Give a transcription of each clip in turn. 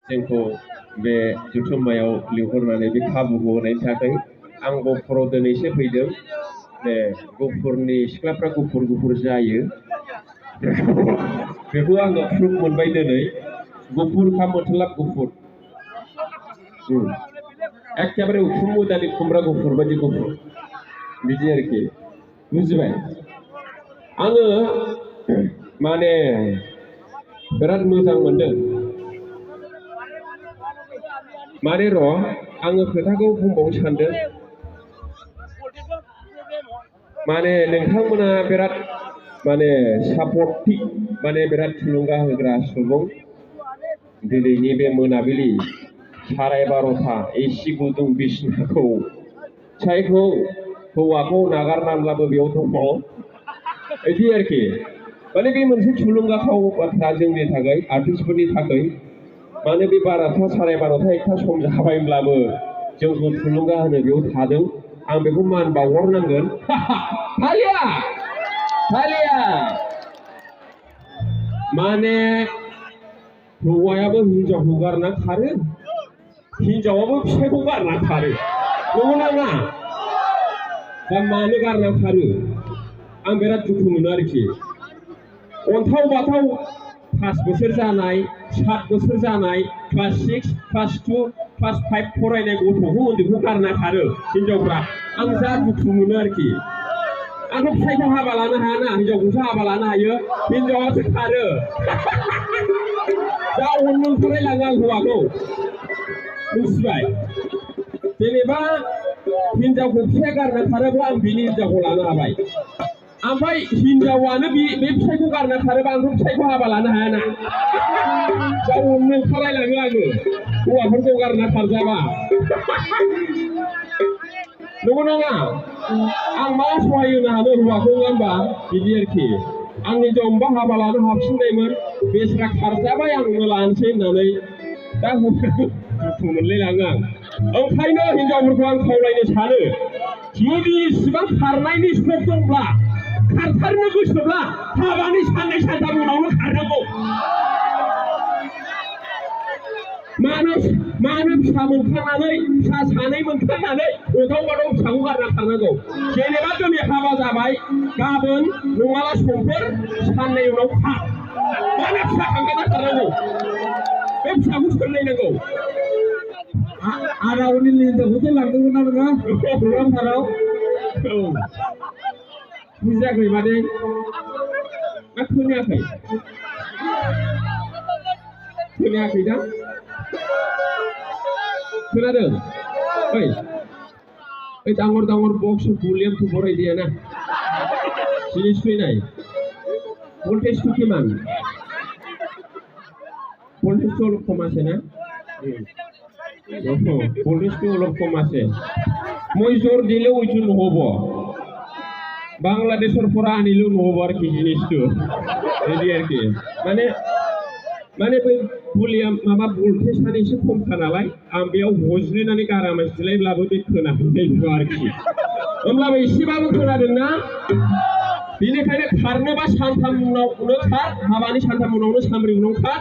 जोंखौ बे जुथुम्मायाव लिंहरनानै बे खाबुखौ होनायनि थाखाय आं गहपुराव दिनैसो फैदों। बे गहपुरनि सिख्लाफ्रा गुफुर गुफुर जायो बेखौ आङो प्रुफ मोनबाय दिनै। गुफुर का मतलब गुफुर एखेबारे उखुम मुदानि खुमब्रा गुफुर बायदि गुफुर बिदि आरोखि बुजिबाय। आङो माने बिराद मोजां मोनदों। माने र' आङो खोथाखौ बुंबावनो सानदों। माने नोंथांमोना बिराद माने सापर्टिभ माने बिराद थुलुंगा होग्रा सुबुं। दिनैनि बे मोनाबिलि 12:30 एसि गुदुं बिसिनाखौ फिसायखौ हौवाखौ नागारनानैब्लाबो बेयाव दङ बिदि आरोखि। माने बे मोनसे थुलुंगाथाव बाथ्रा जोंनि थाखाय आर्टिस्टफोरनि थाखाय। माने बे 12टा 12:30 1टा सम जाबायब्लाबो जोंखौ थुलुंगा होनो बेयाव थादों। आं बेखौ मान बावहरनांगोन। हालिया हालिया माने हौवायाबो हिनजावखौ गारना खारो, हिनजावाबो फिसायखौ गारना खारो, नंगौना नङा? दा मानो गारना खारो आं बिराद दुखु मोनो आरोखि। अन्थाव बाथाव 5 बोसोर जानाय, 7 बोसोर जानाय, क्लास 6, क्लास 2, क्लास 5 फरायनाय गथ'खौ उन्दैखौ गारना खारो हिनजावफ्रा। आं जा दुखु मोनो आरोखि। आंथ' फिसायखौ हाबा लानो हायाना, हिनजावखौसो हाबा लानो हायो, हिनजावासो खारो। जा अननो ओंखारलायलाङो आं हौवाखौ, मिथिबाय? जेनेबा हिनजावखौ फिसाय गारना खारोब्ला आं बिनि हिनजावखौ लानो हाबाय। ओमफ्राय हिनजावानो बे फिसायखौ गारना खारोबा आंथ' फिसायखौ हाबा लानो हायाना। जा अननो ओंखारलायलाङो आङो हौवाफोरखौ गारना खारजाबा। नंगौ नङा? आं मा सहाय होनो हानो हौवाखौ होनबा बिदि आरोखि। आं हिनजावनोबा हाबा लानो हाबसिननायमोन, बेस्रा खारजाबाय आंनो लानोसै होननानै। दा दुखु मोनलायलाङो आं। ओंखायनो हिनजावफोरखौ आं खावलायनो सानो, जुदि इसिबां खारनायनि सक दंब्ला, खारथारनो गोसोब्ला हाबानि 2 सानथाम उनावनो खारनांगौ। मानो फिसा मोनखांनानै, फिसा 2 मोनखांनानै अदाव बादाव फिसाखौ गारना खारनांगौ? जेनेबा दिनै हाबा जाबाय, गाबोन नङाला समफोर 2 उनाव खार। मानो फिसा खांगारना खारनांगौ? बे फिसाखौ सोरनायनांगौ? आदावनि हिनजावखौथ' लांदोंमोन ना नोङो प्रग्रामथाराव? औ बुजियाखै मादै ना खोनायाखै? खोनायाखै दा? खोनादों? ओइ डाঙर डाঙर बक्स भलिउमखौ बराय दिया ना जिनिस फैनाय भल्टेजखौ किमान भल्टेजखौ अलप कम আছে ना ভল্টেজটো অলপ কম আছে মই জোর দিলে ওইটো নহব বাংলাদেশের পৰা আনিলেও নহব আর কি জিনিসটো রেডি আর কি माने बै भलिउम माबा भल्टेजआ एसे खमखा नालाय आं बेयाव हज्रिनानै गारामाय सिलायब्लाबो बे खोनाफैनाय नङा आरोखि होमब्लाबो एसेबाबो खोनादोंना बेनिखायनो खारनोबा 3 उनावनो खार हाबानि 3 उनावनो 3 उनाव खार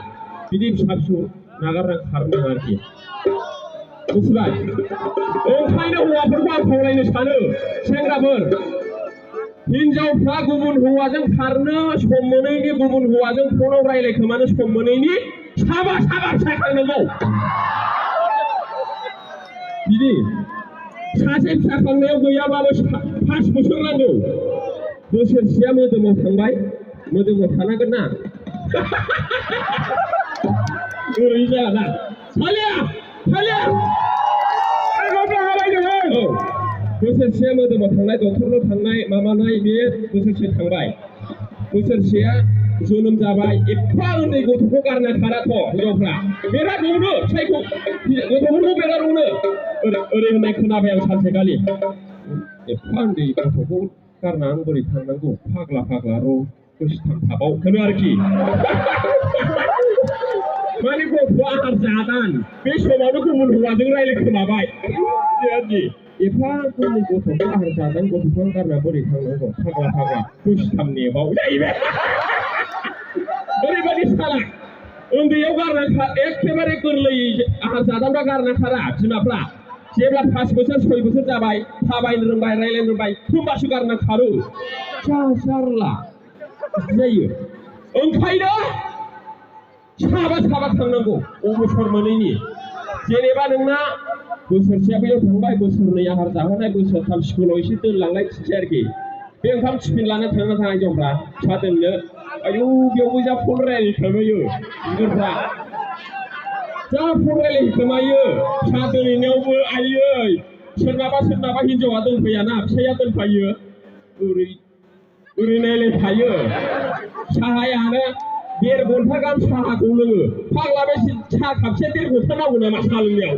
बिदि फिसा फिसौ नागारना खारनो आरोखि बुजिबाय ओंखायनो हौवाफोरखौ आं खावलायनो सानो सेंग्राफोर हिनजावफ्रा गुबुन हौवाजों खारनो सम मोनैनि गुबुन हौवाजों फनाव रायलायखोमानो सम मोनैनि साबा फिसाखांनांगौ बिदि सासे फिसा खांनायाव गैयाबाबो 5 बोसोर नांगौ बोसोरसेया मोदोमाव थांबाय मोदोमाव थानांगोन ना ओरै जायाना सालिया बोसोरसेया मोदोमाव थांनाय डक्टरनाव थांनाय माबानाय बे बोसोरसे थांबाय बोसोरसेया जोनोम जाबाय एफा उन्दै गथ'खौ गारना खाराथ' हिनजावफ्रा बिराद अनो फिसायखौ गथ'फोरखौ बिराद अनो ओरै होननाय खोनाबाय आं सानसेखालि एफा उन्दै गथ'खौ गारना आं बोरै थांनांगौ फाग्ला र' गोसोथाबाव होनो आरोखि माने गथ'आ आहार जादान बे समावनो गुबुन हौवाजों रायलायखोमाबाय बेबायदि एफा उन्दै गथ'खौ आहार जादान गथ'खौ गारना बोरै थांनांगौ फाग्ला गोसोथाम नेबाव जाहैबाय ओरैबायदि साला उन्दैयाव गारना एखेबारे गोरलै आहार जादावना गारना खारा बिमाफ्रा जेब्ला 5 बोसोर 6 बोसोर जाबाय थाबायनो रोंबाय रायलायनो रोंबाय होमबासो गारना खारो जारला जायो ओंखायनो साबा थांनांगौ अबसर मोनैनि जेनेबा नोंना बोसोरसेया बैयाव थांबाय बोसोरनै आहार जाहोनाय बोसोरथाम स्कुलाव एसे दोनलांनाय थिसै आरोखि बे ओंखाम टिफिन लाना थांना थाङा हिनजावफ्रा फिसा दोननो आयौ बेयावबो जा फन रायलायखोमायो गिदिरफ्रा जा फन रायलायखोमायो फिसा दोनहैनायावबो आयै सोरनाबा हिनजावा दोनफैयाना फिसाया दोनफायो ओरै नायलायफायो साहायानो 1.5 घन्टा गाहाम साहाखौ लोङो फाग्ला बे साहा खापसेया 1.5 घन्टा नांगौ नामा साहा लोंनायाव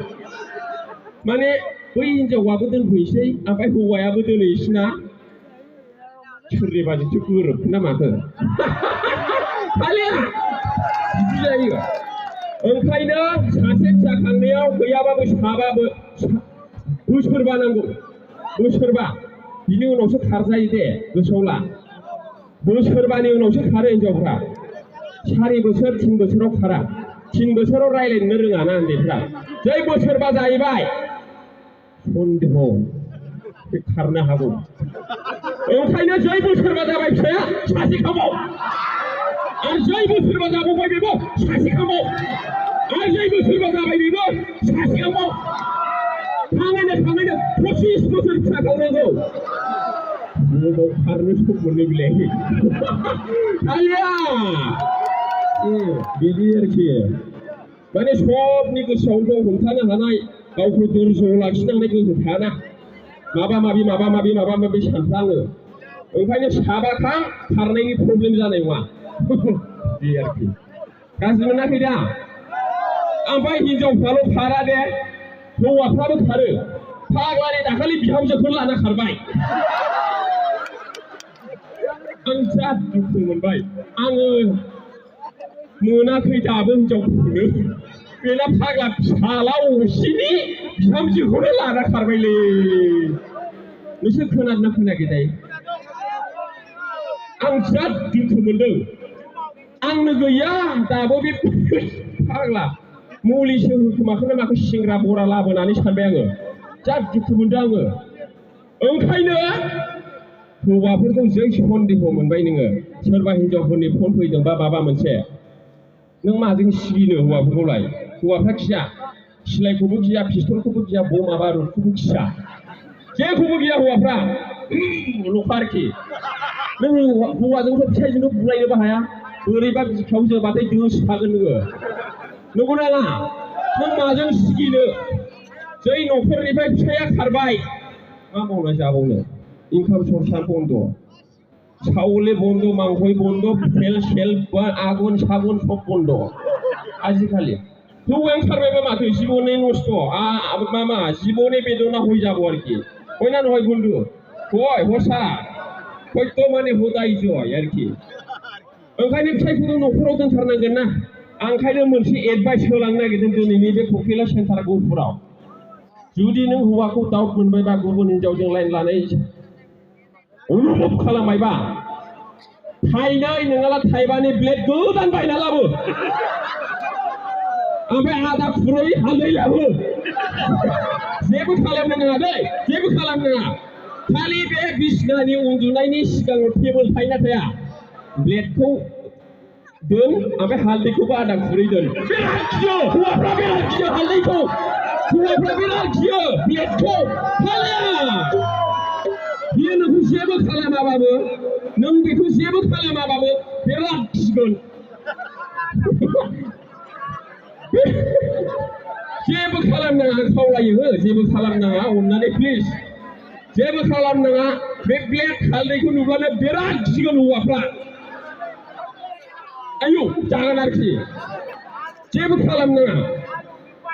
माने बै हिनजावाबो दोनफैसै ओमफ्राय हौवायाबो दोनहैसैना सोरनिबाजोंसो गोरोबखोना माखो खालिया बिदि जायो ओंखायनो सासे फिसा खांनायाव गैयाबाबो साबाबो बोसोरबा नांगौ बोसोरबा बिनि उनावसो खारजायो दे गोसोआव ला बोसोरबानि उनावसो खारो हिनजावफ्रा 4 बोसोर 3 बोसोराव खारा 3 बोसोराव रायलायनो रोङाना उन्दैफ्रा जै बोसोरबा जाहैबाय सन्देह बे खारनो हागौ ओंखायनो जै बोसोरबा जाबाय फिसाया सासे खामाव आरो जै बोसोरबा जाबावबाय बेबो सासे खामाव आरो जै बोसोरबा जाबाय बेबो सासे खामाव थाङैनो 25 बोसोर फिसा खांनांगौ बबाव खारनो सम मोनो बिलाय खालिया बिदि आरोखि माने सबनि गोसोआव दं हमथानो हानाय गावखौ धैर्य लाखिनो हानाय गोहो थायाना माबा माबि सानफ्लाङो ओंखायनो साबाखां खारनायनि प्रब्लेम जानाय नङा बे आरोखि गाज्रि मोनाखै दा ओमफ्राय हिनजावफ्राल' खारा दे हौवाफ्राबो खारो फाग्लानि दाखालि बिहामजोफोर लाना खारबाय आं जा दुखु मोनबाय आङो मोनाखै दाबो हिनजावफोरखौनो बेना फाग्ला फिसाला असेनि बिहामजोखौनो लाना खारबायलै नोंसोर खोनादोंना खोनायाखै दायो आं जा दुखु मोनदों आंनो गैया दाबो बे फाग्ला मुलिसो होखोमाखोना माखो सेंग्रा बरा लाबोनानै सानबाय आङो जा दुखु मोनदों आङो ओंखायनो हौवाफोरखौ जै सन्देह मोनबाय नोङो सोरबा हिनजावफोरनि फन फैदोंबा माबा मोनसे नों माजों सिगिनो हौवाफोरखौलाय हौवाफ्रा गिया सिलाइखौबो गिया पिस्तलखौबो गिया बमा बारुदखौबो गिया जेखौबो गिया हौवाफ्रा लखा आरोखि नों हौवाजोंथ' फिसाइजोंथ' बुलायनोबो हाया बोरैबा बिखायाव जोबाथाय दोसखागोन नोङो नंगौ नङा नों माजों सिगिनो जै न'खरनिफ्राय फिसाइया खारबाय मा मावना जाबावनो इनकाम सर्सा बन्द सावले बन्द मांहय बन्द फेल सेल आगुन सागुन सब बन्द आजिखालि हौवायानो खारबायबा माथो जीबने नष्ट मामा जीबने बेदना हय जाबो आरोखि हय ना नहय बन्धु हय हसा हयथ' माने हदाय जय आरोखि ओंखायनो फिसाइखौ न'खराव दोनथारनांगोन ना आं ओंखायनो मोनसे एडभाइस होलांनो नागिरदों दिनैनि बे ककिला सेन्टार गहपुराव जुदि नों हौवाखौ दाउट मोनबायबा गुबुन हिनजावजों लाइन लानाय अनुभव खालामबायबा थाइनै नङाला थाइबानि ब्लेड गोदान बायना लाबो ओमफ्राय आदा खुरै हालदै लाबो जेबो खालामनाङा दै जेबो खालामनाङा खालि बे बिसनानि उन्दुनायनि सिगाङाव टेबोल थायोना थाया ब्लेडखौ दोन ओमफ्राय हालदैखौबो आदा खुरै दोन बिराद गियो हौवाफ्रा बिराद गियो हालदैखौ हौवाफ्रा बिराद गियो ब्लेडखौ खालिया बियो नोंखौ जेबो खालामाबाबो नों बेखौ जेबो खालामाबाबो बिराद गिगोन जेबो खालामनाङा खावलायो जेबो खालामनाङा अननानै प्लिज जेबो खालामनाङा बे ब्लेड हालदैखौ नुब्लानो बिराद गिगोन हौवाफ्रा आयौ जागोन आरोखि जेबो खालामनाङा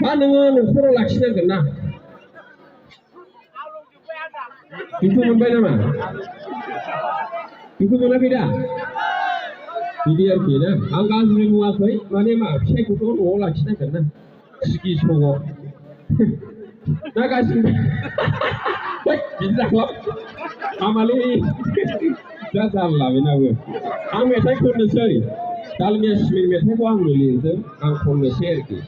दा नोङो न'खराव लाखिनांगोन ना दुखु मोनबाय नामा दुखु मोनाखै दा बिदि आरोखि ना आं गाज्रि बुङाखै माने मा फिसाइखौथ' न'आव लाखिनांगोन ना सिगि सग' ना गाज्रि बिदि जाखो हामालै जा जारला बेनाबो आं मेथाइ खननोसै दालमिया सिमेन्ट मेथाइखौ आंनो लिरदों आं खननोसै आरोखि